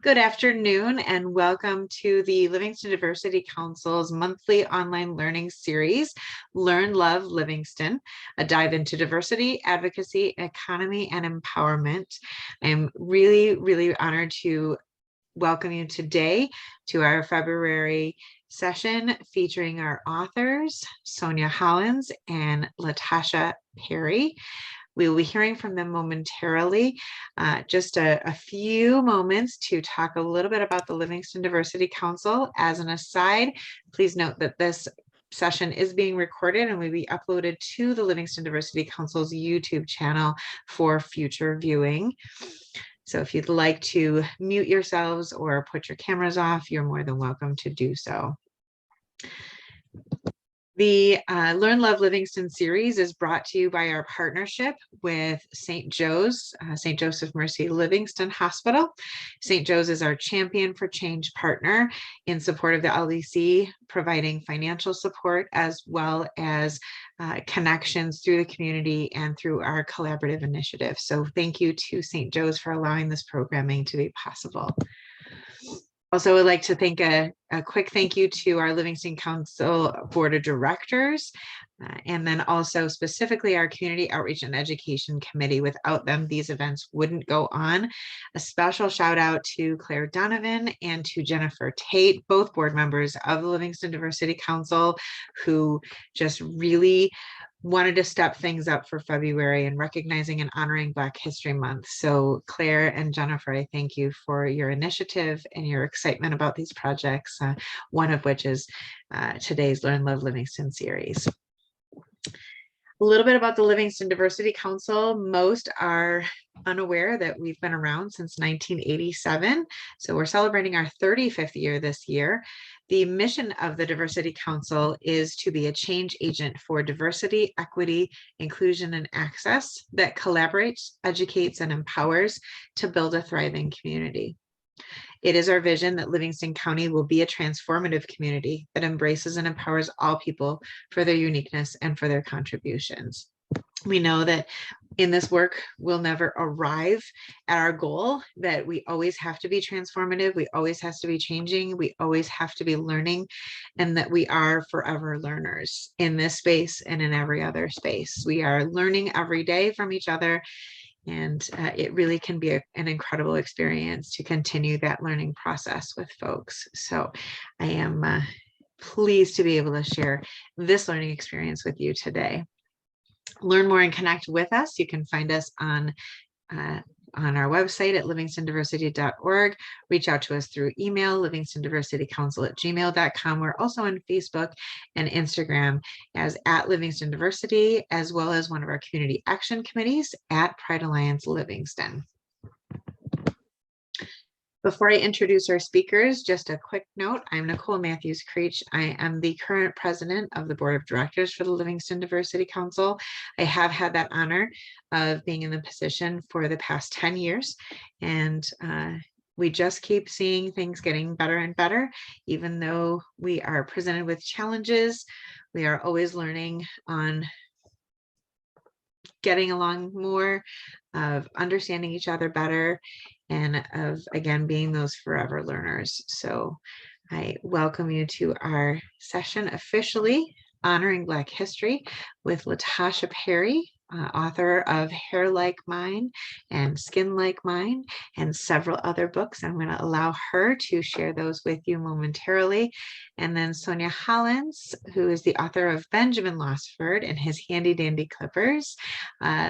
Good afternoon and welcome to the Livingston Diversity Council's monthly online learning series, Learn, Love, Livingston, a dive into diversity, advocacy, economy, and empowerment. I'm really honored to welcome you today to our February session featuring our authors, Sonya Hollins and LaTashia Perry. We will be hearing from them momentarily. Just a few moments to talk a little bit about the Livingston Diversity Council. As an aside, please note that this session is being recorded and will be uploaded to the Livingston Diversity Council's YouTube channel for future viewing. So if you'd like to mute yourselves or put your cameras off, you're more than welcome to do so. The Learn, Love, Livingston series is brought to you by our partnership with St. Joe's, St. Joseph Mercy Livingston Hospital. St. Joe's is our Champion for Change partner in support of the LDC, providing financial support as well as connections through the community and through our collaborative initiative. So thank you to St. Joe's for allowing this programming to be possible. Also, I'd like to thank a quick thank you to our Livingston Council Board of Directors, and then also specifically our Community Outreach and Education Committee. Without them, these events wouldn't go on. A special shout out to Claire Donovan and to Jennifer Tate, both board members of the Livingston Diversity Council, who just really wanted to step things up for February and recognizing and honoring Black History Month. So Claire and Jennifer, I thank you for your initiative and your excitement about these projects, one of which is today's Learn, Love, Livingston series. A little bit about the Livingston Diversity Council. Most are unaware that we've been around since 1987. So we're celebrating our 35th year this year. The mission of the Diversity Council is to be a change agent for diversity, equity, inclusion, and access that collaborates, educates, and empowers to build a thriving community. It is our vision that Livingston County will be a transformative community that embraces and empowers all people for their uniqueness and for their contributions. We know that in this work, we'll never arrive at our goal, that we always have to be transformative, we always have to be changing, we always have to be learning, and that we are forever learners in this space and in every other space. We are learning every day from each other, and it really can be an incredible experience to continue that learning process with folks. So I am pleased to be able to share this learning experience with you today. Learn more and connect with us. You can find us on our website at livingstondiversity.org. Reach out to us through email, livingstondiversitycouncil@gmail.com. We're also on Facebook and Instagram as @LivingstonDiversity, as well as one of our community action committees at Pride Alliance Livingston. Before I introduce our speakers, just a quick note. I'm Nicole Matthews-Creech. I am the current president of the board of directors for the Livingston Diversity Council. I have had that honor of being in the position for the past 10 years. And we just keep seeing things getting better and better. Even though we are presented with challenges, we are always learning on getting along more, of understanding each other better, and of, again, being those forever learners. So I welcome you to our session officially honoring Black history with LaTashia Perry, author of Hair Like Mine and Skin Like Mine, and several other books. I'm going to allow her to share those with you momentarily. And then Sonya Hollins, who is the author of Benjamin Losford and his Handy Dandy Clippers,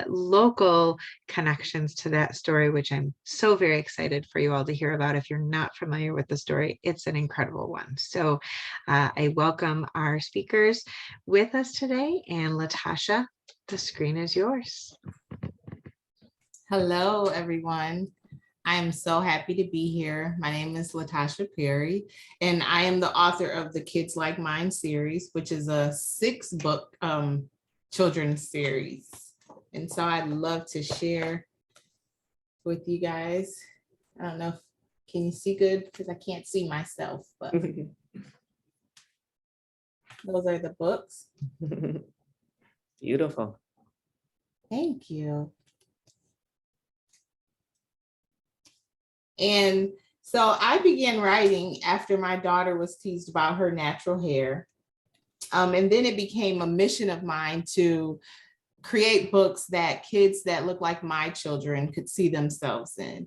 local connections to that story, which I'm so very excited for you all to hear about. If you're not familiar with the story, it's an incredible one. So I welcome our speakers with us today, and LaTashia, the screen is yours. Hello, everyone. I am so happy to be here. My name is LaTashia Perry, and I am the author of the Kids Like Mine series, which is a 6-book children's series. And so I'd love to share with you guys. I don't know if, can you see good? Because I can't see myself, but those are the books. Beautiful. Thank you. And So I began writing after my daughter was teased about her natural hair. And then it became a mission of mine to create books that kids that look like my children could see themselves in.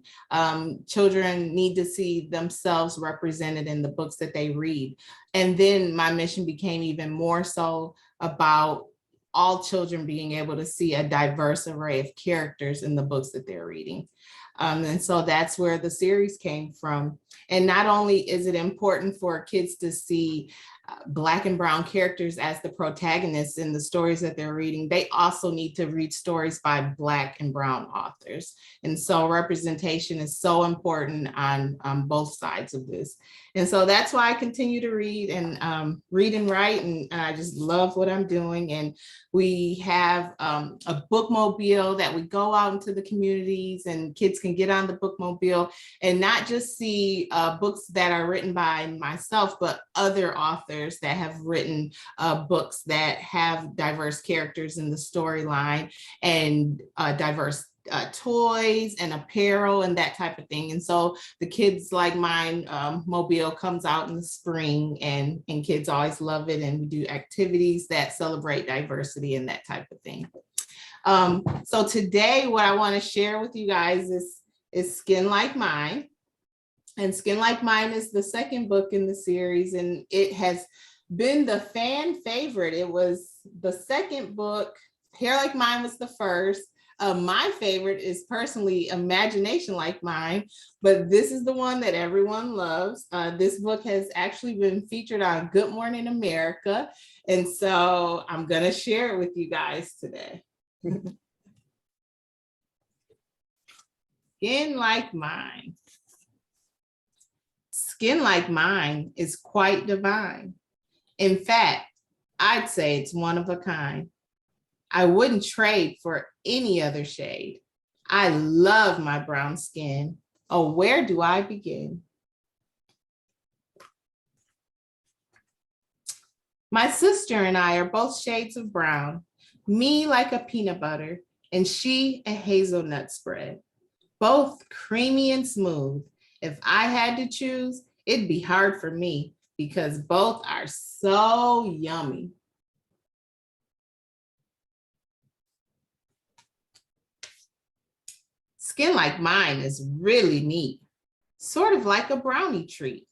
Children need to see themselves represented in the books that they read. And then my mission became even more so about all children being able to see a diverse array of characters in the books that they're reading. And so that's where the series came from. And not only is it important for kids to see Black and brown characters as the protagonists in the stories that they're reading, they also need to read stories by Black and brown authors. And so representation is so important on both sides of this. And so that's why I continue to read and write, and I just love what I'm doing. And we have a bookmobile that we go out into the communities, and kids can get on the bookmobile and not just see books that are written by myself, but other authors that have written books that have diverse characters in the storyline and diverse toys and apparel and that type of thing. And so the Kids Like Mine mobile comes out in the spring, and kids always love it. And we do activities that celebrate diversity and that type of thing. So today what I want to share with you guys is Skin Like Mine. And Skin Like Mine is the second book in the series, and it has been the fan favorite. It was the second book. Hair Like Mine was the first. My favorite is personally Imagination Like Mine, but this is the one that everyone loves. This book has actually been featured on Good Morning America, and so I'm gonna share it with you guys today. Skin Like Mine. Skin like mine is quite divine. In fact, I'd say it's one of a kind. I wouldn't trade for any other shade. I love my brown skin. Oh, where do I begin? My sister and I are both shades of brown, me like a peanut butter and she a hazelnut spread, both creamy and smooth. If I had to choose, it'd be hard for me because both are so yummy. Skin Like Mine is really neat, sort of like a brownie treat.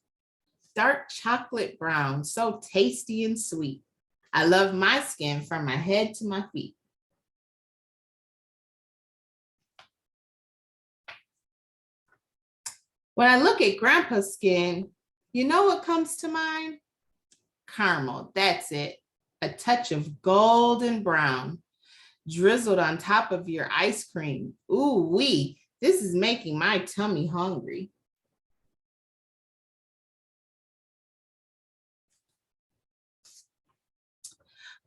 Dark chocolate brown, so tasty and sweet. I love my skin from my head to my feet. When I look at Grandpa's skin, you know what comes to mind? Caramel, that's it. A touch of golden brown drizzled on top of your ice cream. Ooh wee, this is making my tummy hungry.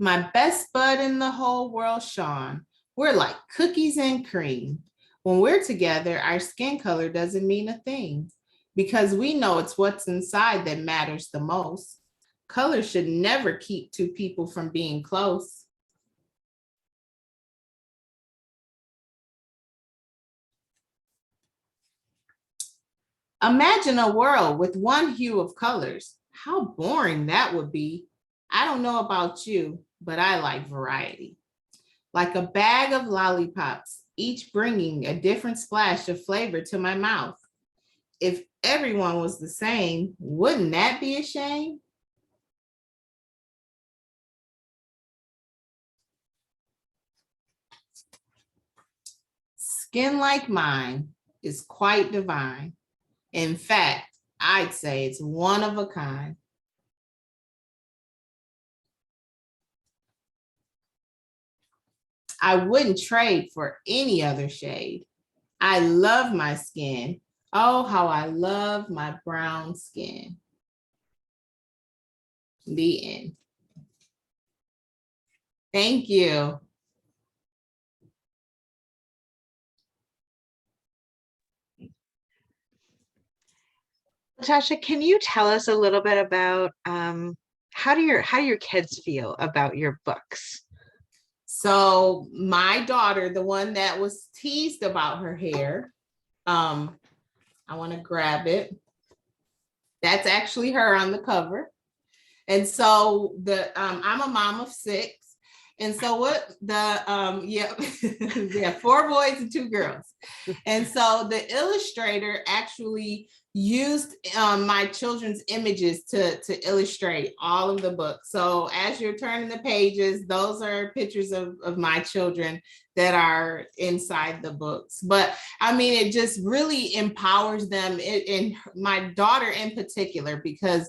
My best bud in the whole world, Sean. We're like cookies and cream. When we're together, our skin color doesn't mean a thing because we know it's what's inside that matters the most. Color should never keep two people from being close. Imagine a world with one hue of colors. How boring that would be. I don't know about you, but I like variety. Like a bag of lollipops, each bringing a different splash of flavor to my mouth. If everyone was the same, wouldn't that be a shame? Skin Like Mine is quite divine. In fact, I'd say it's one of a kind. I wouldn't trade for any other shade. I love my skin. Oh, how I love my brown skin. The end. Thank you. LaTashia, can you tell us a little bit about how do your kids feel about your books? So my daughter, the one that was teased about her hair, I want to grab it. That's actually her on the cover. And so I'm a mom of 6. And so yeah, 4 boys and 2 girls. And so the illustrator actually used my children's images to illustrate all of the books. So as you're turning the pages, those are pictures of my children that are inside the books. But I mean, it just really empowers them, and my daughter in particular, because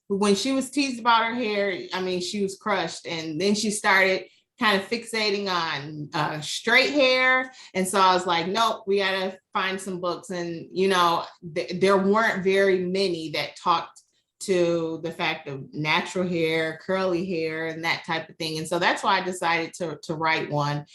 when she was teased about her hair, I mean, she was crushed. And then she started kind of fixating on straight hair. And so I was like, nope, we got to find some books. And, you know, there weren't very many that talked to the fact of natural hair, curly hair, and that type of thing. And so that's why I decided to write one.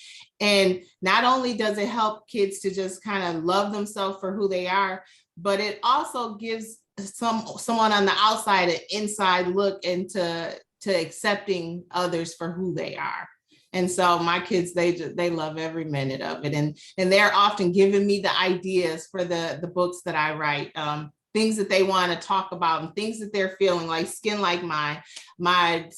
And not only does it help kids to just kind of love themselves for who they are, but it also gives someone on the outside an inside look into accepting others for who they are. And so my kids, they love every minute of it. And they're often giving me the ideas for the books that I write, things that they want to talk about and things that they're feeling, like Skin Like Mine. My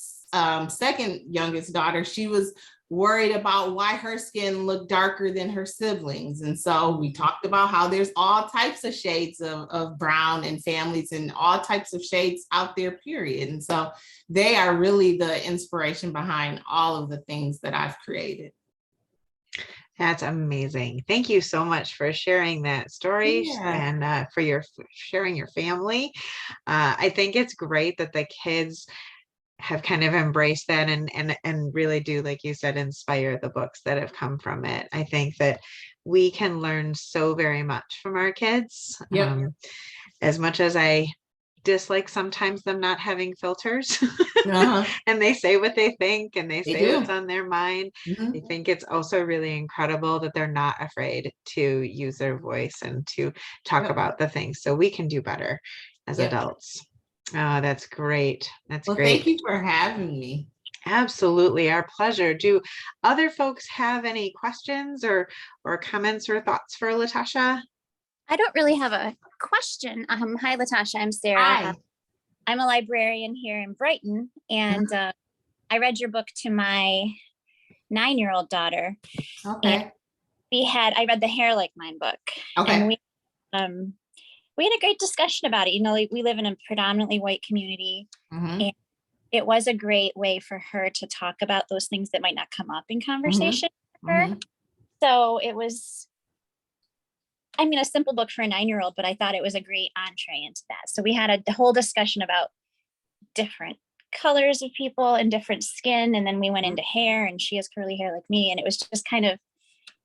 second youngest daughter, she was worried about why her skin looked darker than her siblings. And so we talked about how there's all types of shades of brown and families and all types of shades out there, period. And so they are really the inspiration behind all of the things that I've created. That's amazing. Thank you so much for sharing that story. Yeah. And for sharing your family. I think it's great that the kids have kind of embraced that and really do, like you said, inspire the books that have come from it. I think that we can learn so very much from our kids. Yep. As much as I dislike sometimes them not having filters Uh-huh. and they say what they think and they say do. what's on their mind. Mhm. I think it's also really incredible that they're not afraid to use their voice and to talk Yep. about the things so we can do better as Yep. adults. Oh, that's great. That's Well, great. thank you for having me. Absolutely, our pleasure. Do other folks have any questions or comments or thoughts for LaTashia? I don't really have a question. Hi, LaTashia. I'm Sarah. Hi. I'm a librarian here in Brighton, and I read your book to my 9-year-old daughter. Okay. I read the Hair Like Mine book. Okay. And we had a great discussion about it. You know, we live in a predominantly white community, and it was a great way for her to talk about those things that might not come up in conversation with her. So it was, I mean, a simple book for a 9-year-old, but I thought it was a great entree into that. So we had a whole discussion about different colors of people and different skin. And then we went into hair, and she has curly hair like me. And it was just it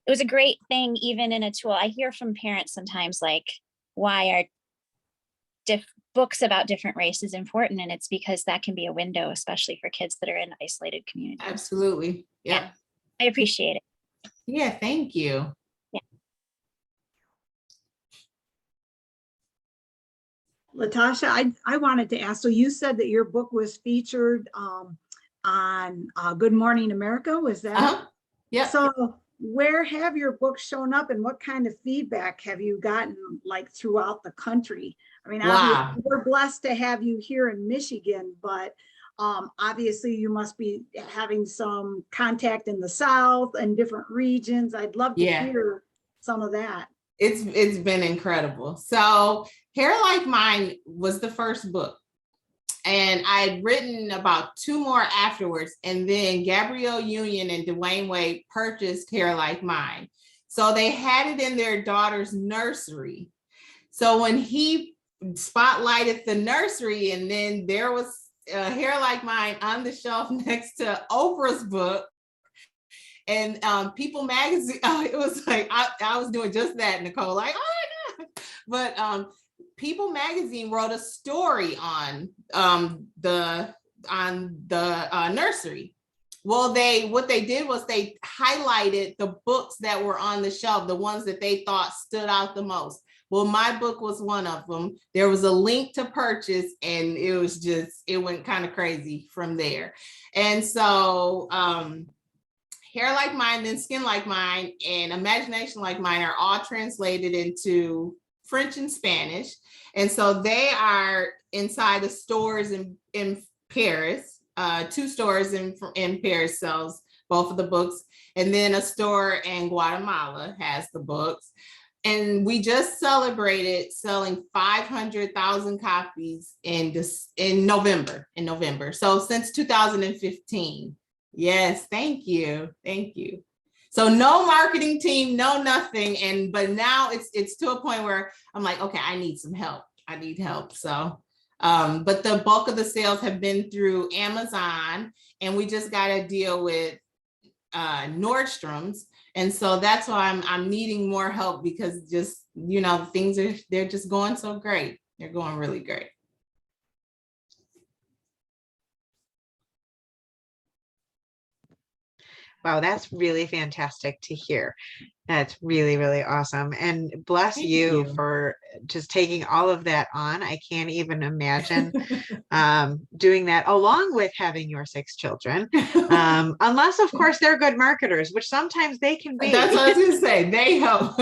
was a great thing, even in a tool. I hear from parents sometimes, like, why are books about different races important? And it's because that can be a window, especially for kids that are in isolated communities. Absolutely. Yeah. I appreciate it. Yeah, thank you. LaTashia, I wanted to ask, so you said that your book was featured on Good Morning America, was that? Yeah. So where have your books shown up, and what kind of feedback have you gotten, like, throughout the country? I mean, obviously, we're blessed to have you here in Michigan, but obviously you must be having some contact in the South and different regions. I'd love to hear some of that. It's been incredible. So Hair Like Mine was the first book, and I had written about 2 more afterwards, and then Gabrielle Union and Dwayne Wade purchased Hair Like Mine. So they had it in their daughter's nursery. So when he spotlighted the nursery, and then there was Hair Like Mine on the shelf next to Oprah's book, and People Magazine, it was like, I was doing just that, Nicole, like, oh my God. But People Magazine wrote a story on the nursery. Well, what they did was they highlighted the books that were on the shelf, the ones that they thought stood out the most. Well, my book was one of them. There was a link to purchase, and it went kind of crazy from there. And so Hair Like Mine, then Skin Like Mine, and Imagination Like Mine are all translated into French and Spanish. And so they are inside the stores in Paris. 2 stores in Paris sells both of the books. And then a store in Guatemala has the books. And we just celebrated selling 500,000 copies in November. So since 2015. Yes, thank you. Thank you. So no marketing team, no nothing. But now it's to a point where I'm like, okay, I need some help. I need help. So, but the bulk of the sales have been through Amazon, and we just got a deal with Nordstrom's. And so that's why I'm needing more help, because just, you know, they're just going so great. They're going really great. Wow, that's really fantastic to hear. That's really, really awesome. And bless you for just taking all of that on. I can't even imagine doing that along with having your 6 children. Unless, of course, they're good marketers, which sometimes they can be. That's what I was going to say. They help.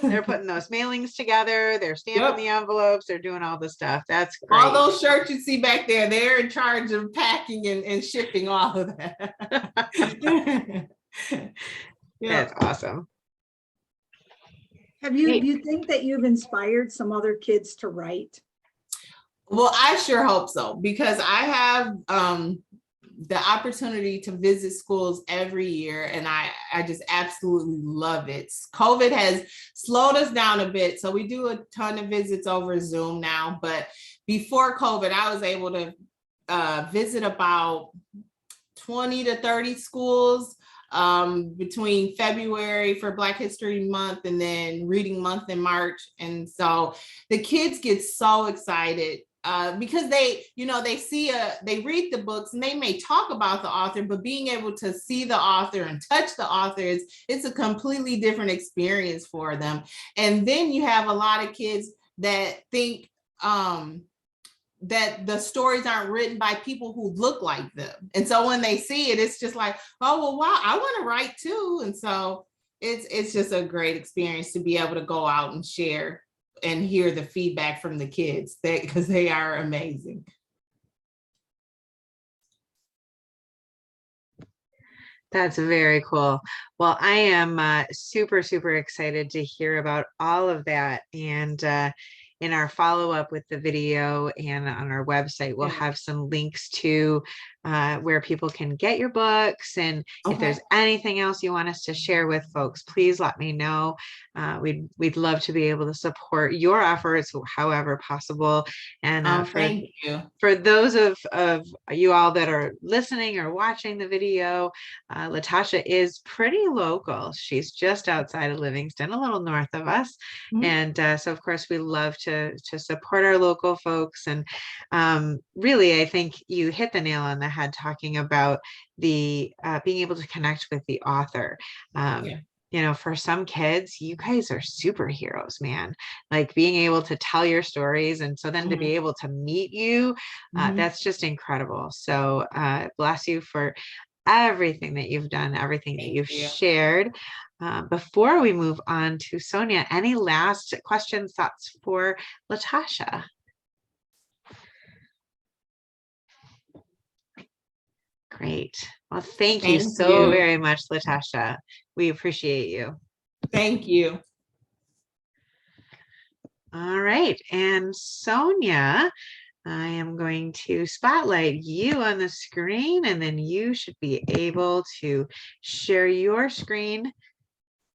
They're putting those mailings together. They're stamping the envelopes. They're doing all the stuff. That's great. All those shirts you see back there, they're in charge of packing and shipping all of that. That's awesome. Do you think that you've inspired some other kids to write? Well, I sure hope so, because I have the opportunity to visit schools every year, and I just absolutely love it. COVID has slowed us down a bit, so we do a ton of visits over Zoom now, but before COVID, I was able to visit about 20 to 30 schools between February for Black History Month and then Reading Month in March. And so the kids get so excited because they read the books and they may talk about the author, but being able to see the author and touch the author it's a completely different experience for them. And then you have a lot of kids that think that the stories aren't written by people who look like them. And so when they see it, it's just like, oh, well, wow, I want to write too. And so it's just a great experience to be able to go out and share and hear the feedback from the kids, because they are amazing. That's very cool. Well, I am super, super excited to hear about all of that. And in our follow-up with the video and on our website, we'll have some links to where people can get your books. And if there's anything else you want us to share with folks, please let me know. We'd love to be able to support your efforts however possible. And thank you. For those of you all that are listening or watching the video, LaTashia is pretty local. She's just outside of Livingston, a little north of us. And so of course we love to support our local folks. And really, I think you hit the nail on the head talking about the being able to connect with the author. You know, for some kids, you guys are superheroes, man. Like being able to tell your stories, and so then to be able to meet you, that's just incredible. So bless you for everything that you've done, everything that you've shared. Before we move on to Sonya, any last questions, thoughts for LaTashia? Great. Well, thank you so very much, LaTashia. We appreciate you. Thank you. All right. And Sonya, I am going to spotlight you on the screen, and then you should be able to share your screen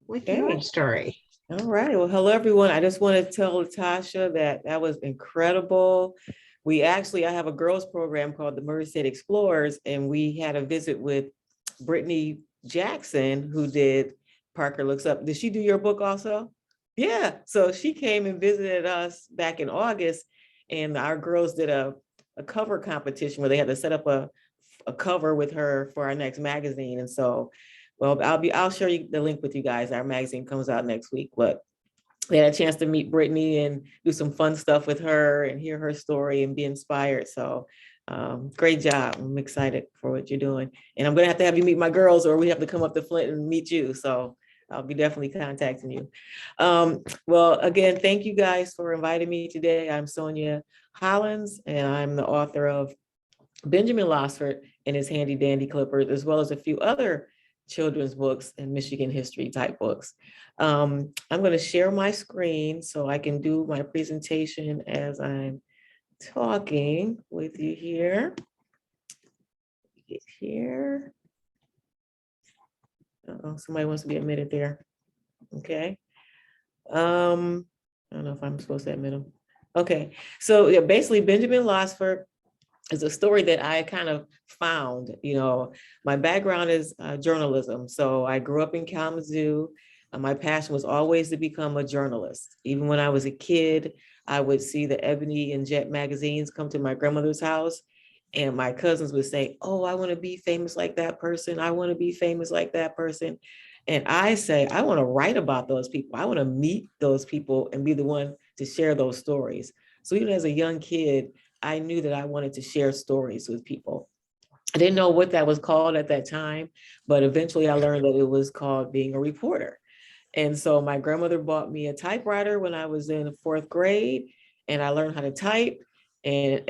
with your story. All right. Well, hello, everyone. I just want to tell LaTashia that was incredible. I have a girls program called the Merced Explorers, and we had a visit with Brittany Jackson, who did Parker Looks Up. Did she do your book also? Yeah. So she came and visited us back in August, and our girls did a cover competition where they had to set up a cover with her for our next magazine. And so, well, I'll share the link with you guys. Our magazine comes out next week, but we had a chance to meet Brittany and do some fun stuff with her and hear her story and be inspired. So great job. I'm excited for what you're doing. And I'm going to have you meet my girls, or we have to come up to Flint and meet you. So I'll be definitely contacting you. Well, again, thank you guys for inviting me today. I'm Sonya Hollins, and I'm the author of Benjamin Losford and his Handy Dandy Clippers, as well as a few other children's books and Michigan history type books. I'm going to share my screen so I can do my presentation as I'm talking with you here. Get here. Uh-oh, somebody wants to be admitted there. Okay. I don't know if I'm supposed to admit them. Okay, so yeah, basically Benjamin Losford is a story that I kind of found. My background is journalism. So I grew up in Kalamazoo. My passion was always to become a journalist. Even when I was a kid, I would see the Ebony and Jet magazines come to my grandmother's house. And my cousins would say, oh, I want to be famous like that person. I want to be famous like that person. And I say, I want to write about those people. I want to meet those people and be the one to share those stories. So even as a young kid, I knew that I wanted to share stories with people. I didn't know what that was called at that time, but eventually I learned that it was called being a reporter. And so my grandmother bought me a typewriter when I was in 4th grade, and I learned how to type. And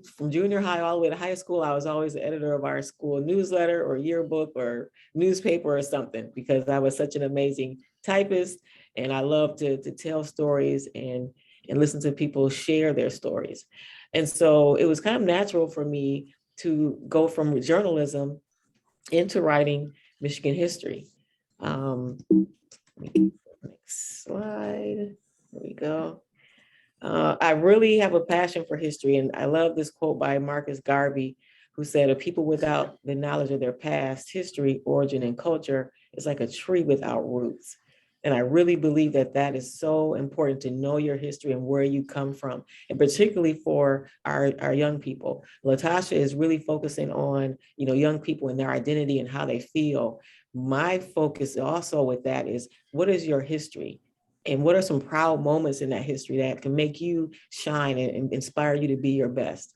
from junior high all the way to high school, I was always the editor of our school newsletter or yearbook or newspaper or something, because I was such an amazing typist. And I love to tell stories and listen to people share their stories. And so it was kind of natural for me to go from journalism into writing Michigan history. Next slide. There we go. I really have a passion for history, and I love this quote by Marcus Garvey, who said, a people without the knowledge of their past, history, origin, and culture is like a tree without roots. And I really believe that that is so important, to know your history and where you come from, and particularly for our young people. LaTashia is really focusing on, young people and their identity and how they feel. My focus also with that is, what is your history? And what are some proud moments in that history that can make you shine and inspire you to be your best?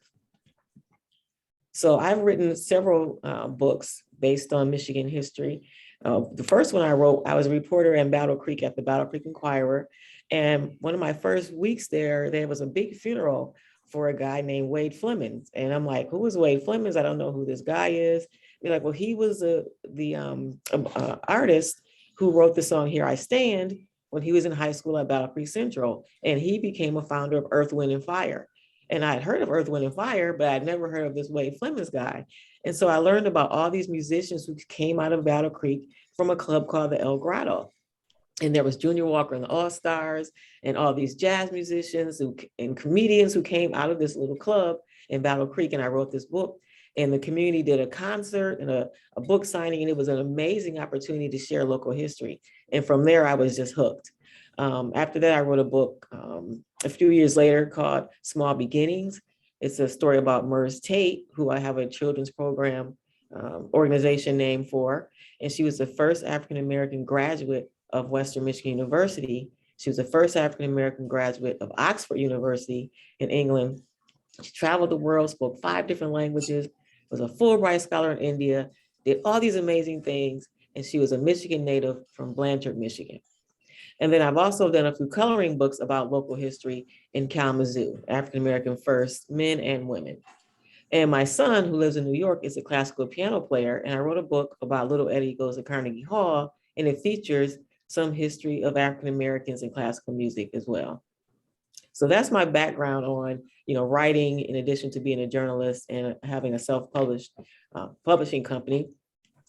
So I've written several books based on Michigan history. The first one I wrote, I was a reporter in Battle Creek at the Battle Creek Inquirer. And one of my first weeks there was a big funeral for a guy named Wade Flemings. And I'm like, who is Wade Flemings? I don't know who this guy is. They're like, well, he was the artist who wrote the song Here I Stand when he was in high school at Battle Creek Central. And he became a founder of Earth, Wind, and Fire. And I had heard of Earth, Wind, and Fire, but I'd never heard of this Wade Flemings guy. And so I learned about all these musicians who came out of Battle Creek from a club called the El Grotto. And there was Junior Walker and the All-Stars and all these jazz musicians and comedians who came out of this little club in Battle Creek. And I wrote this book, and the community did a concert and a book signing. And it was an amazing opportunity to share local history. And from there, I was just hooked. After that, I wrote a book a few years later called Small Beginnings. It's a story about Merz Tate, who I have a children's program organization named for. And she was the first African-American graduate of Western Michigan University. She was the first African-American graduate of Oxford University in England. She traveled the world, spoke 5 different languages, was a Fulbright scholar in India, did all these amazing things. And she was a Michigan native from Blanchard, Michigan. And then I've also done a few coloring books about local history in Kalamazoo, African-American first, men and women. And my son, who lives in New York, is a classical piano player. And I wrote a book about Little Eddie Goes to Carnegie Hall, and it features some history of African-Americans in classical music as well. So that's my background on, writing, in addition to being a journalist and having a self-published publishing company,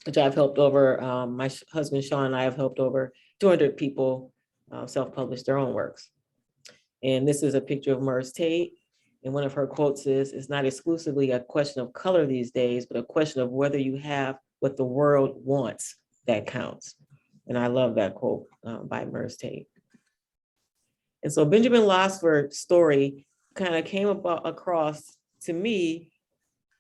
which I've helped over, my husband, Sean, and I have helped over 200 people self-publish their own works. And this is a picture of Merz Tate. And one of her quotes is, it's not exclusively a question of color these days, but a question of whether you have what the world wants that counts. And I love that quote by Merz Tate. And so Benjamin Losford's story kind of came across to me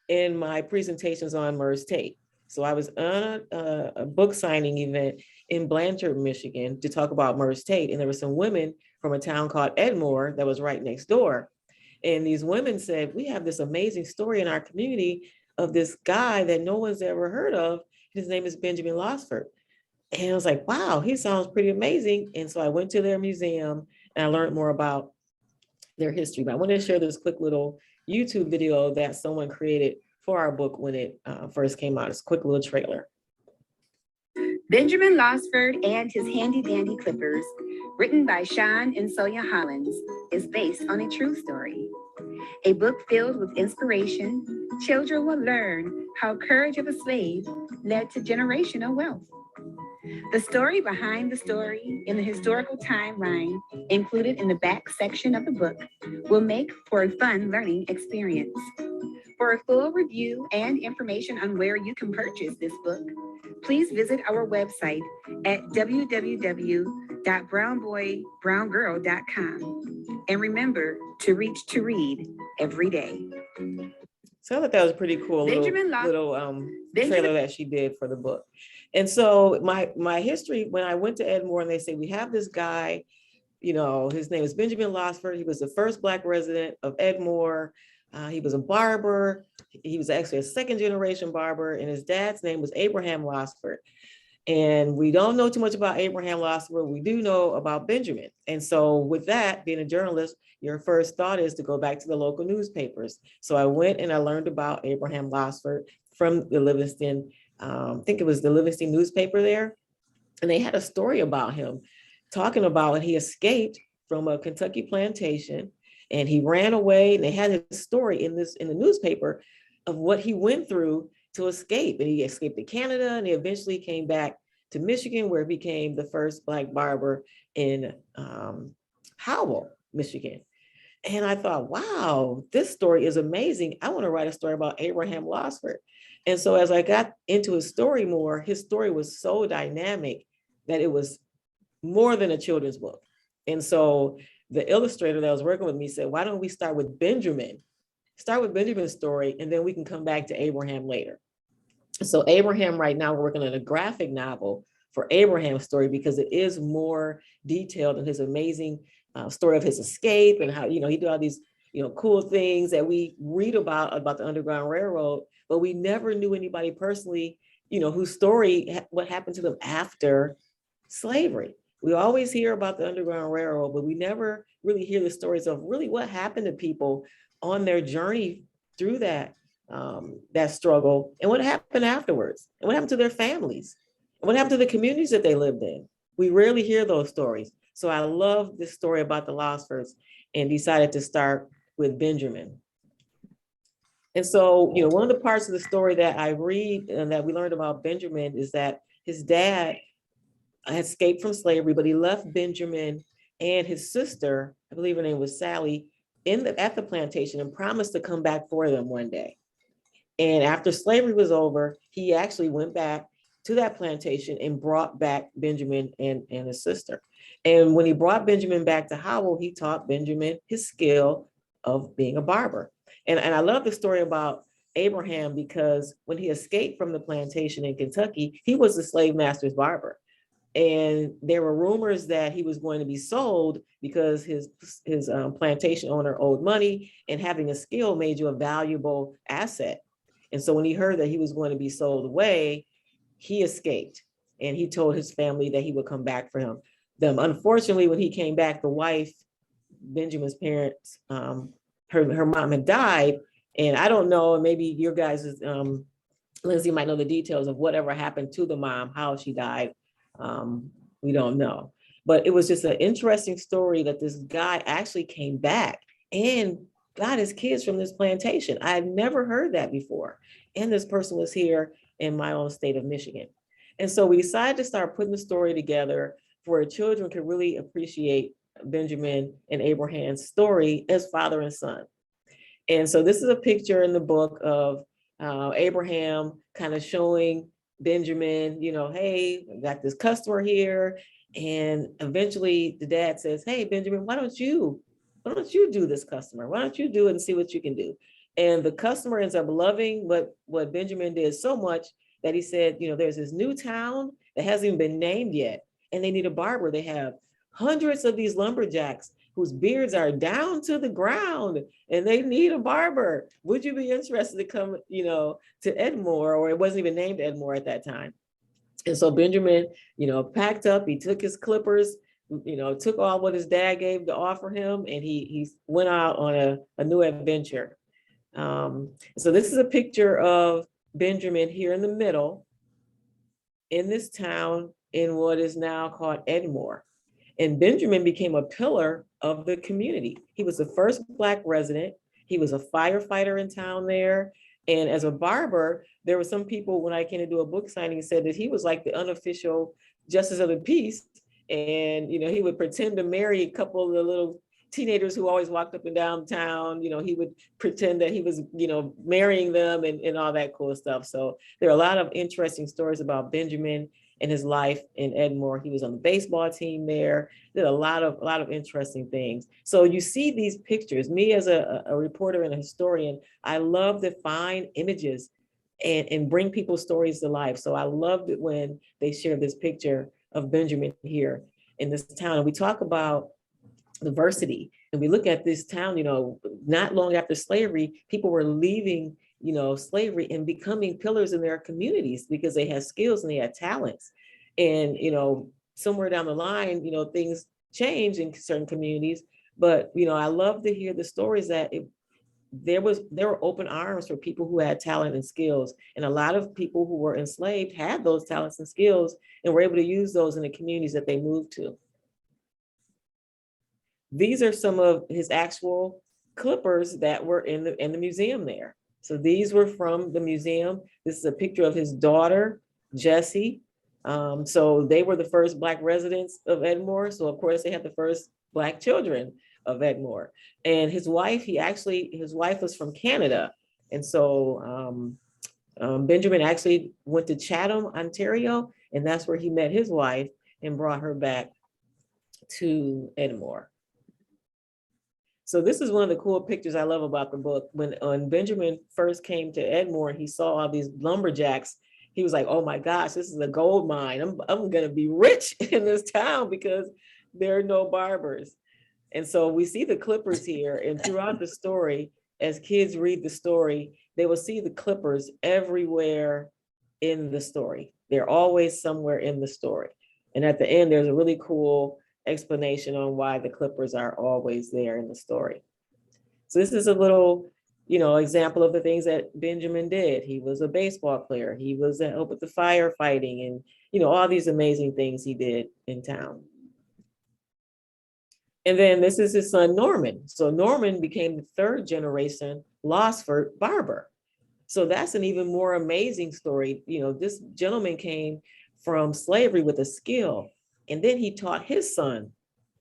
in my presentations on Merz Tate. So I was on a book signing event in Blanchard, Michigan, to talk about Merz Tate. And there were some women from a town called Edmore that was right next door. And these women said, we have this amazing story in our community of this guy that no one's ever heard of. His name is Benjamin Losford. And I was like, wow, he sounds pretty amazing. And so I went to their museum and I learned more about their history. But I want to share this quick little YouTube video that someone created for our book when it first came out. It's a quick little trailer. Benjamin Losford and His Handy Dandy Clippers, written by Sean and Sonya Hollins, is based on a true story. A book filled with inspiration, children will learn how courage of a slave led to generational wealth. The story behind the story in the historical timeline included in the back section of the book will make for a fun learning experience. For a full review and information on where you can purchase this book, please visit our website at www.brownboybrowngirl.com. And remember to reach to read every day. So I thought that was a pretty cool little trailer that she did for the book. And so my history, when I went to Edmore and they say, we have this guy, you know, his name is Benjamin Losford. He was the first Black resident of Edmore. He was a barber. He was actually a second generation barber, and his dad's name was Abraham Losford. And we don't know too much about Abraham Losford. We do know about Benjamin. And so with that, being a journalist, your first thought is to go back to the local newspapers. So I went and I learned about Abraham Losford from the Livingston, I think it was the Livingston newspaper there. And they had a story about him, talking about when he escaped from a Kentucky plantation and he ran away, and they had his story in the newspaper of what he went through to escape. And he escaped to Canada, and he eventually came back to Michigan, where he became the first Black barber in Howell, Michigan. And I thought, wow, this story is amazing. I want to write a story about Abraham Losford. And so as I got into his story more, his story was so dynamic that it was more than a children's book. And so the illustrator that was working with me said, why don't we start with Benjamin? Start with Benjamin's story, and then we can come back to Abraham later. So Abraham, right now, we're working on a graphic novel for Abraham's story because it is more detailed in his amazing story of his escape and how, you know, he did all these, you know, cool things that we read about the Underground Railroad, but we never knew anybody personally, you know, whose story, what happened to them after slavery. We always hear about the Underground Railroad, but we never really hear the stories of really what happened to people on their journey through that struggle, and what happened afterwards, and what happened to their families, and what happened to the communities that they lived in. We rarely hear those stories. So I love this story about the Losfords and decided to start with Benjamin. And so, you know, one of the parts of the story that I read and that we learned about Benjamin is that his dad had escaped from slavery, but he left Benjamin and his sister, I believe her name was Sally, at the plantation and promised to come back for them one day. And after slavery was over, he actually went back to that plantation and brought back Benjamin and his sister. And when he brought Benjamin back to Howell, he taught Benjamin his skill of being a barber. And I love the story about Abraham because when he escaped from the plantation in Kentucky, he was the slave master's barber. And there were rumors that he was going to be sold because his plantation owner owed money, and having a skill made you a valuable asset. And so when he heard that he was going to be sold away, he escaped, and he told his family that he would come back for them. Unfortunately, when he came back, the wife, Benjamin's parents, her mom had died. And I don't know, maybe your guys, Lindsay might know the details of whatever happened to the mom, how she died. We don't know, but it was just an interesting story that this guy actually came back and got his kids from this plantation. I had never heard that before. And this person was here in my own state of Michigan. And so we decided to start putting the story together where children could really appreciate Benjamin and Abraham's story as father and son. And so this is a picture in the book of Abraham kind of showing Benjamin, you know, hey, I got this customer here. And eventually the dad says, hey, Benjamin, why don't you do this customer? Why don't you do it and see what you can do? And the customer ends up loving what Benjamin did so much that he said, you know, there's this new town that hasn't even been named yet, and they need a barber. They have hundreds of these lumberjacks whose beards are down to the ground, and they need a barber. Would you be interested to come, you know, to Edmore? Or it wasn't even named Edmore at that time. And so Benjamin, packed up, he took his clippers, took all what his dad gave to offer him, and he went out on a new adventure. So this is a picture of Benjamin here in the middle in this town in what is now called Edmore. And Benjamin became a pillar of the community. He was the first Black resident. He was a firefighter in town there. And as a barber, there were some people, when I came to do a book signing, said that he was like the unofficial justice of the peace. And, he would pretend to marry a couple of the little teenagers who always walked up and down town. He would pretend that he was, marrying them and all that cool stuff. So there are a lot of interesting stories about Benjamin and his life in Edmore. He was on the baseball team there. Did a lot of interesting things. So you see these pictures. Me as a reporter and a historian, I love to find images and bring people's stories to life. So I loved it when they shared this picture of Benjamin here in this town. And we talk about diversity, and we look at this town, not long after slavery, people were leaving, slavery and becoming pillars in their communities because they had skills and they had talents. And, somewhere down the line, things change in certain communities. But, I love to hear the stories that there were open arms for people who had talent and skills. And a lot of people who were enslaved had those talents and skills and were able to use those in the communities that they moved to. These are some of his actual clippers that were in the museum there. So these were from the museum. This is a picture of his daughter, Jessie. So they were the first Black residents of Edmore. So of course they had the first Black children of Edmore. And his wife was from Canada. And so Benjamin actually went to Chatham, Ontario, and that's where he met his wife and brought her back to Edmore. So this is one of the cool pictures I love about the book. When Benjamin first came to Edmore, he saw all these lumberjacks. He was like, oh my gosh, this is a gold mine. I'm gonna be rich in this town because there are no barbers. And so we see the clippers here, and throughout the story, as kids read the story, they will see the clippers everywhere in the story. They're always somewhere in the story. And at the end, there's a really cool explanation on why the clippers are always there in the story. So this is a little, example of the things that Benjamin did. He was a baseball player. He was help with the firefighting and, all these amazing things he did in town. And then this is his son, Norman. So Norman became the third generation Losford barber. So that's an even more amazing story. This gentleman came from slavery with a skill, and then he taught his son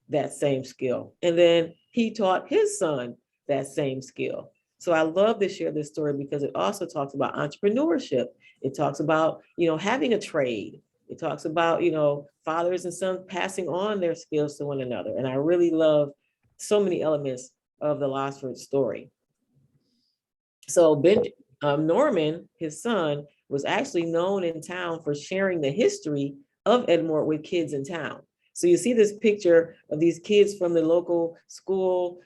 that same skill. And then he taught his son that same skill. So I love to share this story because it also talks about entrepreneurship. It talks about, having a trade. It talks about, fathers and sons passing on their skills to one another. And I really love so many elements of the Losford story. So Norman, his son, was actually known in town for sharing the history of Edmore with kids in town. So you see this picture of these kids from the local school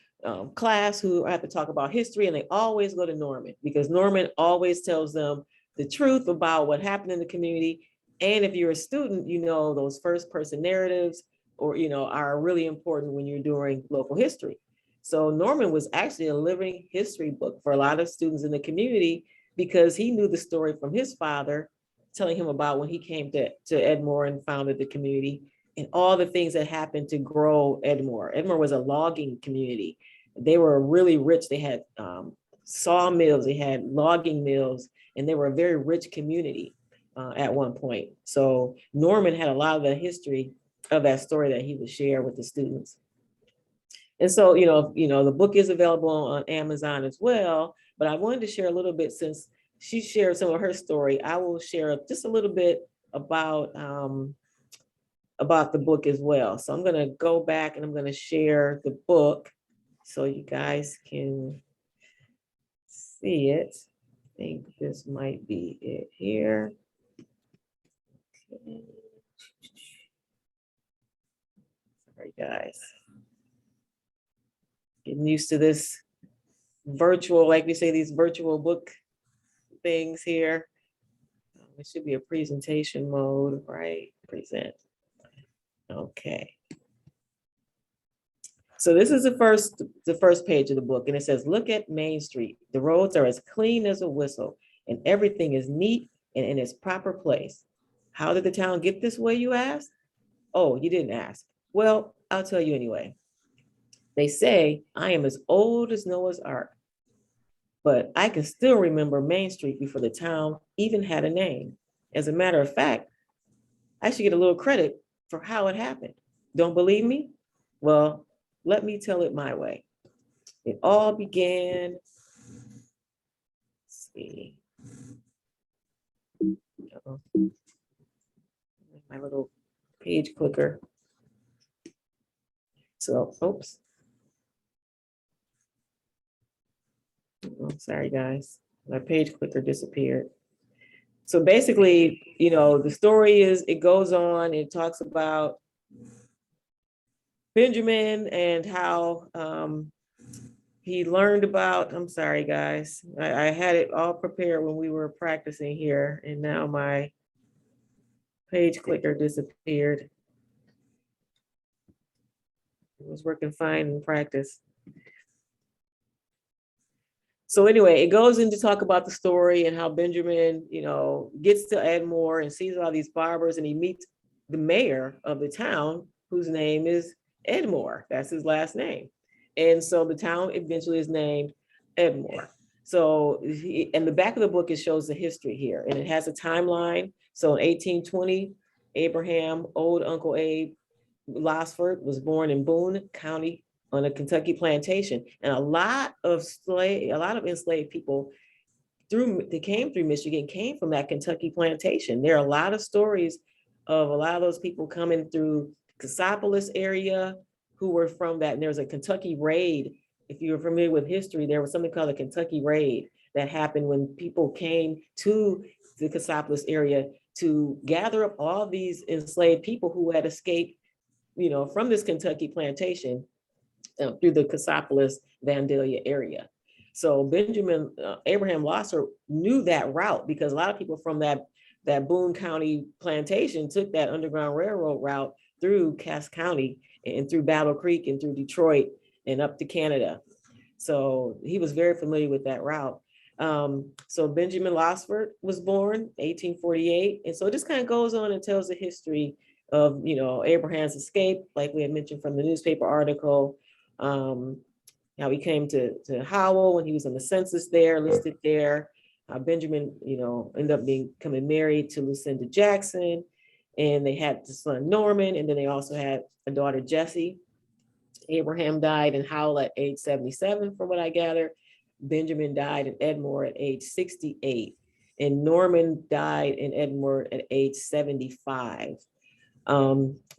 class who have to talk about history, and they always go to Norman because Norman always tells them the truth about what happened in the community. And if you're a student, those first person narratives are really important when you're doing local history. So Norman was actually a living history book for a lot of students in the community because he knew the story from his father telling him about when he came to Edmore and founded the community and all the things that happened to grow Edmore. Edmore was a logging community. They were really rich. They had sawmills, they had logging mills, and they were a very rich community at one point. So Norman had a lot of the history of that story that he would share with the students. And so, the book is available on Amazon as well, but I wanted to share a little bit since she shared some of her story. I will share just a little bit about the book as well. So I'm going to go back and I'm going to share the book so you guys can see it. I think this might be it here. Okay. Sorry, guys. Getting used to this virtual, like we say, these virtual book things here. It should be a presentation mode, right? Present. Okay. So this is the first page of the book, and it says, look at Main Street. The roads are as clean as a whistle, and everything is neat and in its proper place. How did the town get this way, you ask? Oh, you didn't ask. Well, I'll tell you anyway. They say I am as old as Noah's Ark, but I can still remember Main Street before the town even had a name. As a matter of fact, I should get a little credit for how it happened. Don't believe me? Well, let me tell it my way. It all began, let's see. Uh-oh. My little page clicker. So, oops. Oh, sorry, guys. My page clicker disappeared. So basically, you know, the story is, it goes on, it talks about Benjamin and how he learned about, I'm sorry, guys. I had it all prepared when we were practicing here, and now my page clicker disappeared. It was working fine in practice. So anyway, it goes into talk about the story and how Benjamin, you know, gets to Edmore and sees all these barbers, and he meets the mayor of the town, whose name is Edmore. That's his last name. And so the town eventually is named Edmore. So in the back of the book, it shows the history here, and it has a timeline. So in 1820, Abraham, old Uncle Abe Losford, was born in Boone County on a Kentucky plantation. And a lot of enslaved people that came through Michigan came from that Kentucky plantation. There are a lot of stories of a lot of those people coming through Cassopolis area who were from that. And there was a Kentucky raid. If you're familiar with history, there was something called a Kentucky raid that happened when people came to the Cassopolis area to gather up all these enslaved people who had escaped, you know, from this Kentucky plantation through the Cassopolis, Vandalia area. So Abraham Losser knew that route, because a lot of people from that Boone County plantation took that Underground Railroad route through Cass County and through Battle Creek and through Detroit and up to Canada. So he was very familiar with that route. So Benjamin Losford was born 1848. And so it just kind of goes on and tells the history of, you know, Abraham's escape, like we had mentioned from the newspaper article, how he came to Howell when he was on the census there, listed there. Benjamin, you know, ended up becoming married to Lucinda Jackson, and they had the son Norman, and then they also had a daughter, Jessie. Abraham died in Howell at age 77, from what I gather. Benjamin died in Edmore at age 68, and Norman died in Edmore at age 75.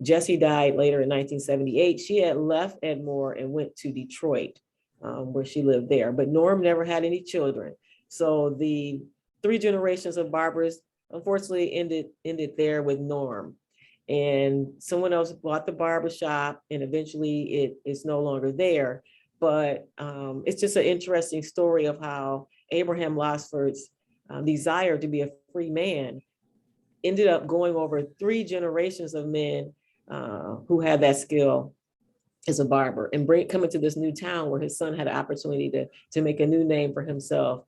Jessie died later in 1978. She had left Edmore and went to Detroit, where she lived there. But Norm never had any children. So the 3 generations of barbers unfortunately ended there with Norm. And someone else bought the barber shop, and eventually it's no longer there. But it's just an interesting story of how Abraham Losford's desire to be a free man ended up going over 3 generations of men who had that skill as a barber, and coming to this new town where his son had an opportunity to make a new name for himself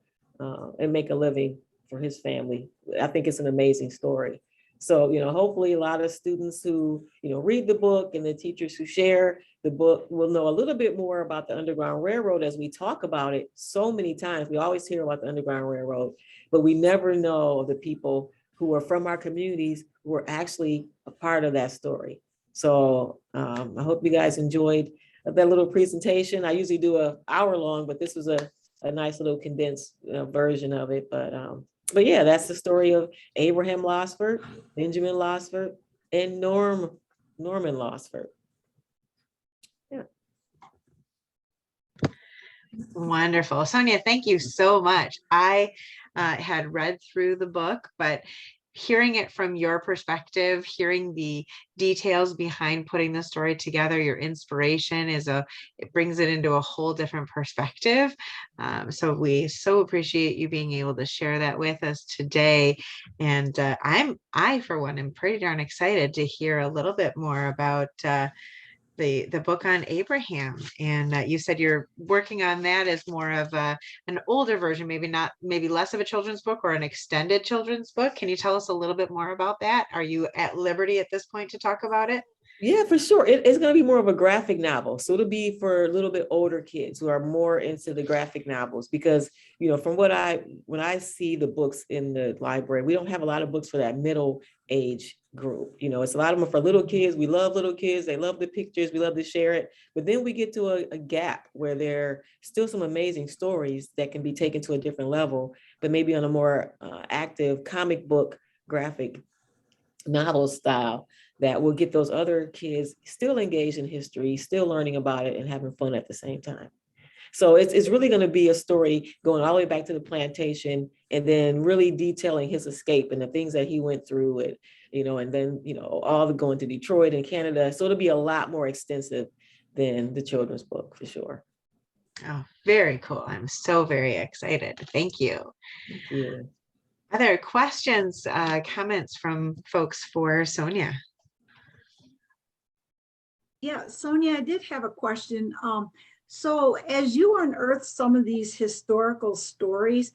and make a living for his family. I think it's an amazing story. So, you know, hopefully a lot of students who, you know, read the book and the teachers who share the book will know a little bit more about the Underground Railroad, as we talk about it so many times. We always hear about the Underground Railroad, but we never know the people who are from our communities who are actually a part of that story. So I hope you guys enjoyed that little presentation. I usually do an hour long, but this was a nice little condensed version of it. But yeah, that's the story of Abraham Losford, Benjamin Losford, and Norman Losford. Yeah. Wonderful. Sonia, thank you so much. I had read through the book, but hearing it from your perspective, hearing the details behind putting the story together, your inspiration it brings it into a whole different perspective. So we so appreciate you being able to share that with us today. And I, for one, am pretty darn excited to hear a little bit more about the book on Abraham. And you said you're working on that as more of an older version, maybe less of a children's book or an extended children's book. Can you tell us a little bit more about that? Are you at liberty at this point to talk about it? Yeah, for sure. It's going to be more of a graphic novel. So it'll be for a little bit older kids who are more into the graphic novels, because, from when I see the books in the library, we don't have a lot of books for that middle age group. It's a lot of them for little kids. We love little kids. They love the pictures. We love to share it. But then we get to a gap where there are still some amazing stories that can be taken to a different level, but maybe on a more active comic book graphic novel style that will get those other kids still engaged in history, still learning about it and having fun at the same time. So it's really going to be a story going all the way back to the plantation, and then really detailing his escape and the things that he went through, and then, all the going to Detroit and Canada. So it'll be a lot more extensive than the children's book, for sure. Oh, very cool. I'm so very excited. Thank you. Thank you. Other questions, comments from folks for Sonya? Yeah, Sonya, I did have a question. So as you unearth some of these historical stories,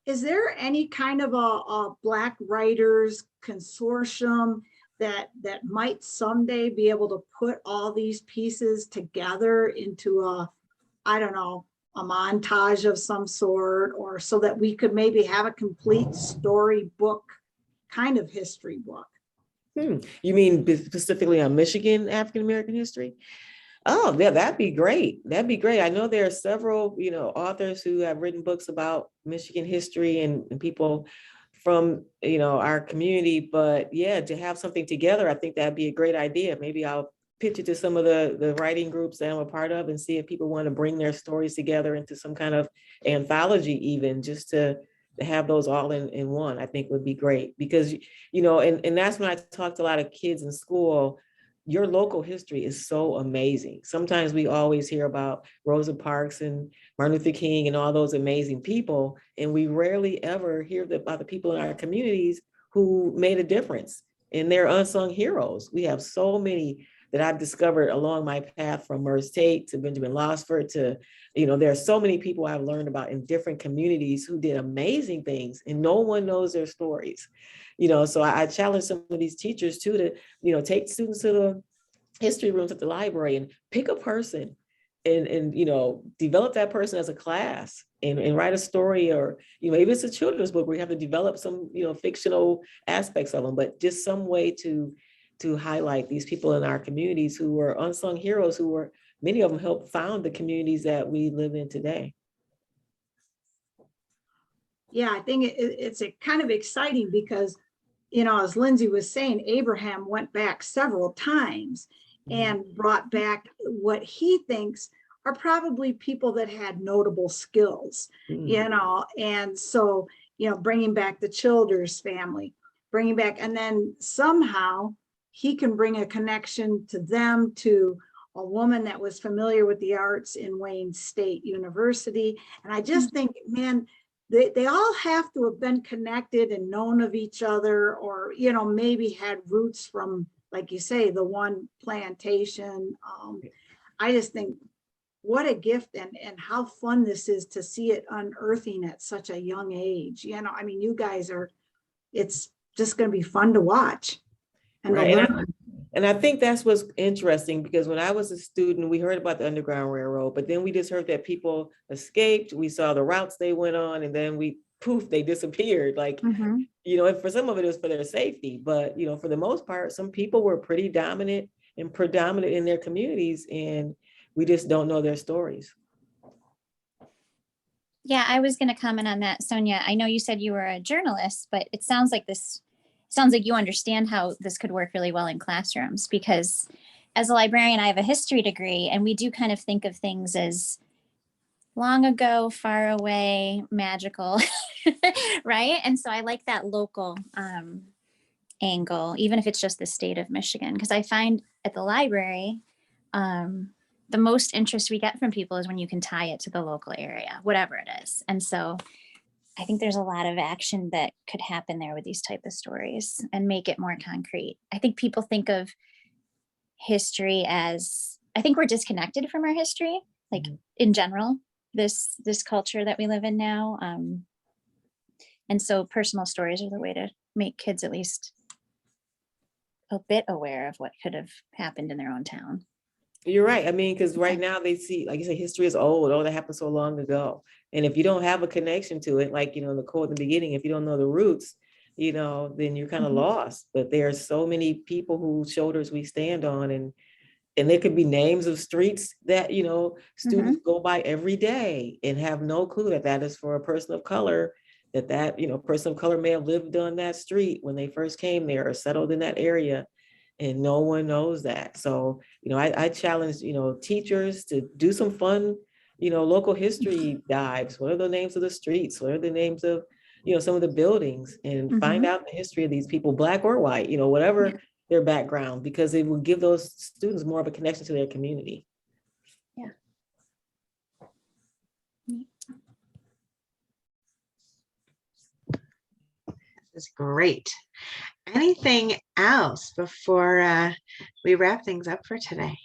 is there any kind of a Black Writers Consortium that might someday be able to put all these pieces together into I don't know, a montage of some sort, or so that we could maybe have a complete storybook kind of history book? You mean specifically on Michigan African-American history? Oh, yeah, that'd be great. That'd be great. I know there are several, authors who have written books about Michigan history and people from, our community. But yeah, to have something together, I think that'd be a great idea. Maybe I'll pitch it to some of the writing groups that I'm a part of and see if people want to bring their stories together into some kind of anthology, even just to have those all in one, I think would be great. Because, and that's when I talk to a lot of kids in school. Your local history is so amazing. Sometimes we always hear about Rosa Parks and Martin Luther King and all those amazing people, and we rarely ever hear about the people in our communities who made a difference, and they're unsung heroes. We have so many that I've discovered along my path, from Merce Tate to Benjamin Losford to, there are so many people I've learned about in different communities who did amazing things, and no one knows their stories. So I challenge some of these teachers too to, take students to the history rooms at the library and pick a person and develop that person as a class and write a story, or, maybe it's a children's book where you have to develop some, fictional aspects of them, but just some way to highlight these people in our communities who were unsung heroes, who were, many of them helped found the communities that we live in today. Yeah, I think it's a kind of exciting because, as Lindsay was saying, Abraham went back several times and brought back what he thinks are probably people that had notable skills, and so, bringing back the Childers family, bringing back, and then somehow he can bring a connection to them, to a woman that was familiar with the arts in Wayne State University. And I just think, man, they all have to have been connected and known of each other, or, maybe had roots from, like you say, the one plantation. I just think what a gift, and how fun this is to see it unearthing at such a young age. You guys it's just going to be fun to watch. And I think that's what's interesting, because when I was a student, we heard about the Underground Railroad, but then we just heard that people escaped. We saw the routes they went on, and then they disappeared. And for some of it was for their safety, but, for the most part, some people were pretty dominant and predominant in their communities, and we just don't know their stories. Yeah, I was going to comment on that, Sonya. I know you said you were a journalist, but it sounds like you understand how this could work really well in classrooms, because as a librarian, I have a history degree, and we do kind of think of things as long ago, far away, magical, right? And so I like that local angle, even if it's just the state of Michigan. Because I find at the library, the most interest we get from people is when you can tie it to the local area, whatever it is. And so I think there's a lot of action that could happen there with these type of stories and make it more concrete. I think people think of history as, I think we're disconnected from our history, like in general, this culture that we live in now. And so personal stories are the way to make kids at least a bit aware of what could have happened in their own town. You're right. I mean, because right now they see, like you say, history is old. Oh, that happened so long ago. And if you don't have a connection to it, like, you know, the quote in the beginning, if you don't know the roots, you know, then you're kind of lost. But there are so many people whose shoulders we stand on, and there could be names of streets that, you know, students go by every day and have no clue that that is for a person of color, that, you know, person of color may have lived on that street when they first came there or settled in that area. And no one knows that. So, you know, I challenge, you know, teachers to do some fun, you know, local history dives. What are the names of the streets? What are the names of, you know, some of the buildings, and find out the history of these people, Black or white, you know, whatever their background, because it will give those students more of a connection to their community. Yeah. This is great. Anything else before we wrap things up for today?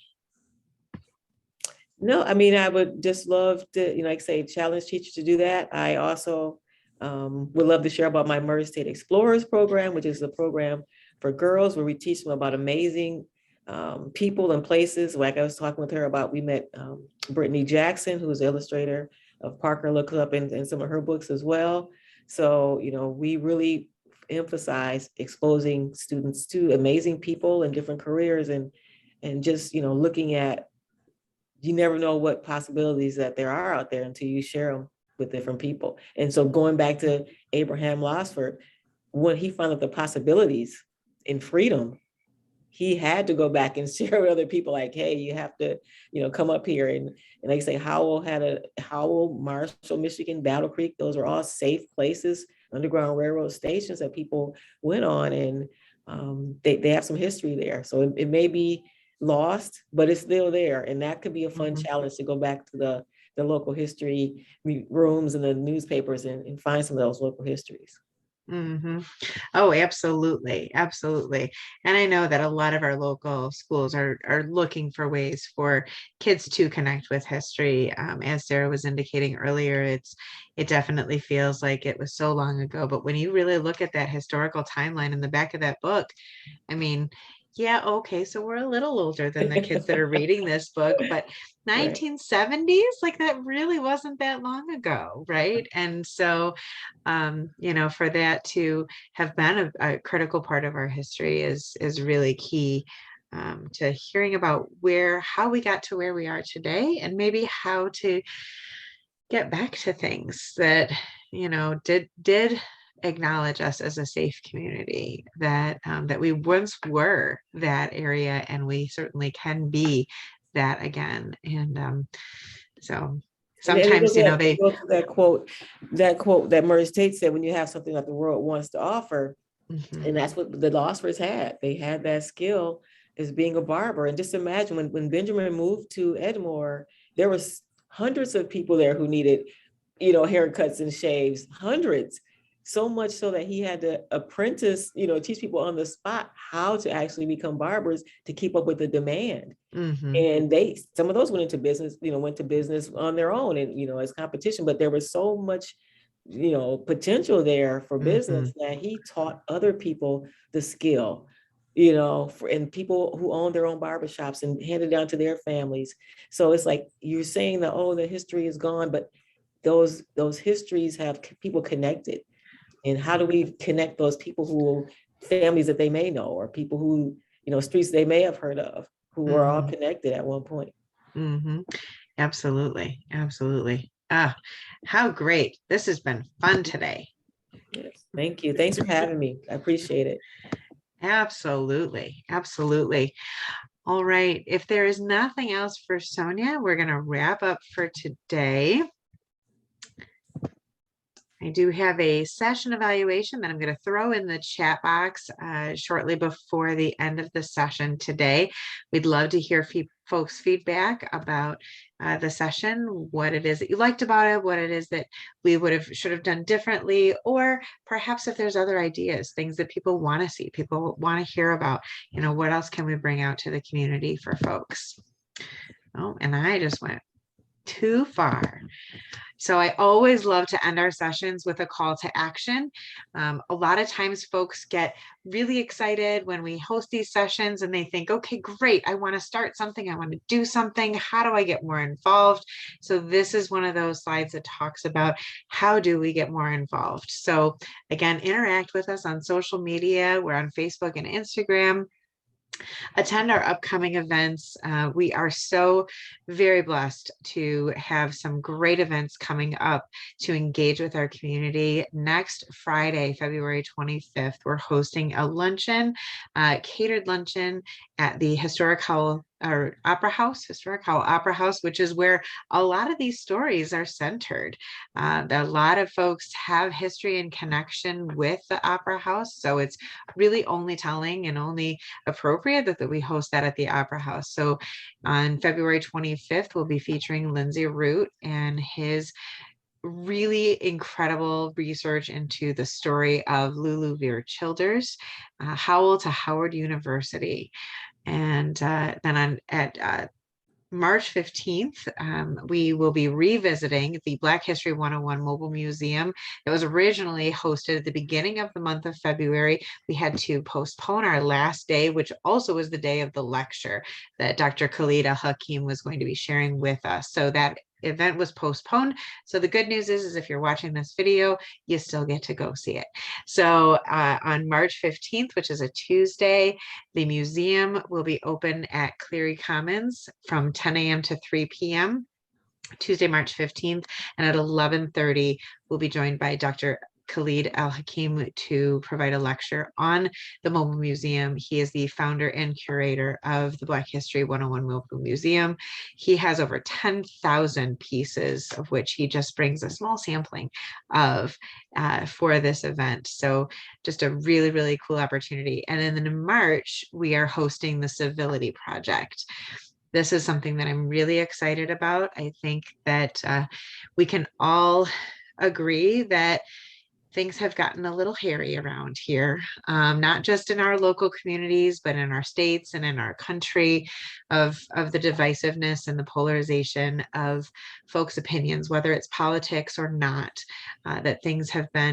No, I mean, I would just love to, you know, like say, challenge teachers to do that. I also would love to share about my Murray State Explorers program, which is a program for girls where we teach them about amazing people and places. Like I was talking with her about, we met Brittany Jackson, who is the illustrator of Parker Looks Up and some of her books as well. So, you know, we really emphasize exposing students to amazing people and different careers, and just, you know, looking at, you never know what possibilities that there are out there until you share them with different people. And so going back to Abraham Losford, when he found out the possibilities in freedom, he had to go back and share with other people, like, hey, you have to, you know, come up here. And they say Howell had Howell, Marshall, Michigan, Battle Creek, those are all safe places, Underground Railroad stations that people went on, and they have some history there. So it may be lost, but it's still there. And that could be a fun challenge to go back to the local history rooms and the newspapers and find some of those local histories. Oh, absolutely. Absolutely. And I know that a lot of our local schools are looking for ways for kids to connect with history. As Sarah was indicating earlier, it definitely feels like it was so long ago. But when you really look at that historical timeline in the back of that book, I mean, yeah, okay, so we're a little older than the kids that are reading this book, but 1970s, like that really wasn't that long ago, right? And so, you know, for that to have been a critical part of our history is really key to hearing about how we got to where we are today, and maybe how to get back to things that, you know, did acknowledge us as a safe community, that we once were that area, and we certainly can be that again. And so sometimes, you know, they go to that quote that Murray State said, when you have something that the world wants to offer, and that's what the Losfords had. They had that skill as being a barber. And just imagine when Benjamin moved to Edmore, there was hundreds of people there who needed, you know, haircuts and shaves, hundreds. So much so that he had to apprentice, you know, teach people on the spot how to actually become barbers to keep up with the demand. And some of those went into business, you know, went to business on their own, and, you know, as competition, but there was so much, you know, potential there for business that he taught other people the skill, you know, and people who own their own barbershops and handed down to their families. So it's like you're saying that, oh, the history is gone, but those histories have people connected. And how do we connect those people who, families that they may know, or people who, you know, streets they may have heard of, who were all connected at one point. Absolutely. Absolutely. Ah, how great. This has been fun today. Yes, thank you. Thanks for having me. I appreciate it. Absolutely. Absolutely. All right. If there is nothing else for Sonya, we're going to wrap up for today. I do have a session evaluation that I'm going to throw in the chat box shortly before the end of the session today. We'd love to hear folks' feedback about the session, what it is that you liked about it, what it is that we should have done differently, or perhaps if there's other ideas, things that people want to see, people want to hear about, what else can we bring out to the community for folks? Oh, and I just went too far. So I always love to end our sessions with a call to action. A lot of times folks get really excited when we host these sessions and they think, okay, great, I want to start something, I want to do something. How do I get more involved? So this is one of those slides that talks about how do we get more involved. So again, interact with us on social media. We're on Facebook and Instagram. Attend our upcoming events. We are so very blessed to have some great events coming up to engage with our community. Next Friday, February 25th, we're hosting a luncheon, catered luncheon at the Historic Howell Opera House, which is where a lot of these stories are centered. A lot of folks have history and connection with the Opera House, so it's really only telling and only appropriate that we host that at the Opera House. So on February 25th, we'll be featuring Lindsay Root and his really incredible research into the story of Lulu Veer Childers, Howell to Howard University. And then at March 15th, we will be revisiting the Black History 101 Mobile Museum. It was originally hosted at the beginning of the month of February. We had to postpone our last day, which also was the day of the lecture that Dr. Khalid Al-Hakim was going to be sharing with us. So that event was postponed. So the good news is if you're watching this video, you still get to go see it. So on March 15th, which is a Tuesday, the museum will be open at Cleary Commons from 10 a.m. to 3 p.m. Tuesday, March 15th, and at 11:30, we'll be joined by Dr. Khalid Al-Hakim to provide a lecture on the Mobile Museum. He is the founder and curator of the Black History 101 Mobile Museum. He has over 10,000 pieces, of which he just brings a small sampling of for this event. So just a really, really cool opportunity. And then in March, we are hosting the Civility Project. This is something that I'm really excited about. I think that we can all agree that things have gotten a little hairy around here, not just in our local communities, but in our states and in our country, of the divisiveness and the polarization of folks' opinions, whether it's politics or not, that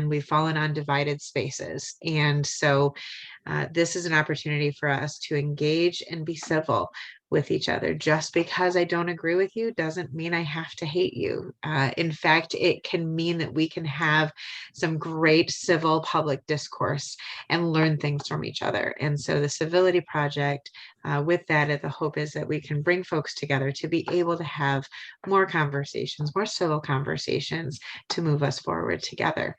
we've fallen on divided spaces. And so this is an opportunity for us to engage and be civil with each other. Just because I don't agree with you doesn't mean I have to hate you. In fact, it can mean that we can have some great civil public discourse and learn things from each other. And so the Civility Project, with that, the hope is that we can bring folks together to be able to have more conversations, more civil conversations to move us forward together.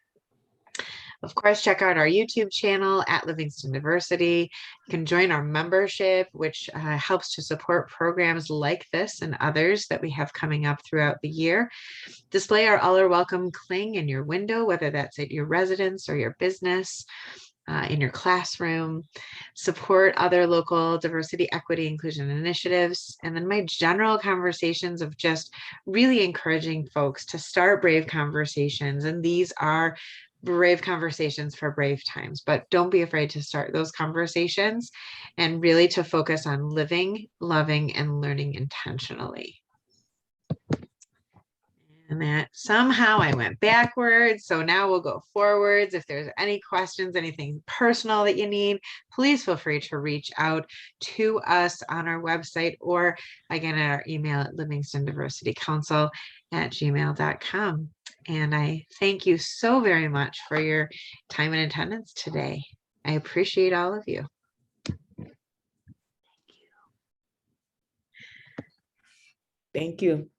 Of course, check out our YouTube channel at Livingston Diversity. You can join our membership, which helps to support programs like this and others that we have coming up throughout the year. Display our All Are Welcome cling in your window, whether that's at your residence or your business, in your classroom. Support other local diversity, equity, inclusion initiatives. And then my general conversations of just really encouraging folks to start brave conversations. And these are brave conversations for brave times, but don't be afraid to start those conversations and really to focus on living, loving, and learning intentionally. And that somehow I went backwards. So now we'll go forwards. If there's any questions, anything personal that you need, please feel free to reach out to us on our website or again at our email at livingstondiversitycouncil@gmail.com. And I thank you so very much for your time and attendance today. I appreciate all of you. Thank you.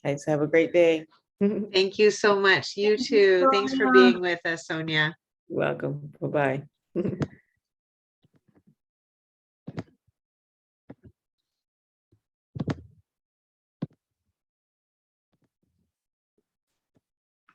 Guys, have a great day. Thank you so much. You too. Thanks for being with us, Sonya. You're welcome. Bye-bye.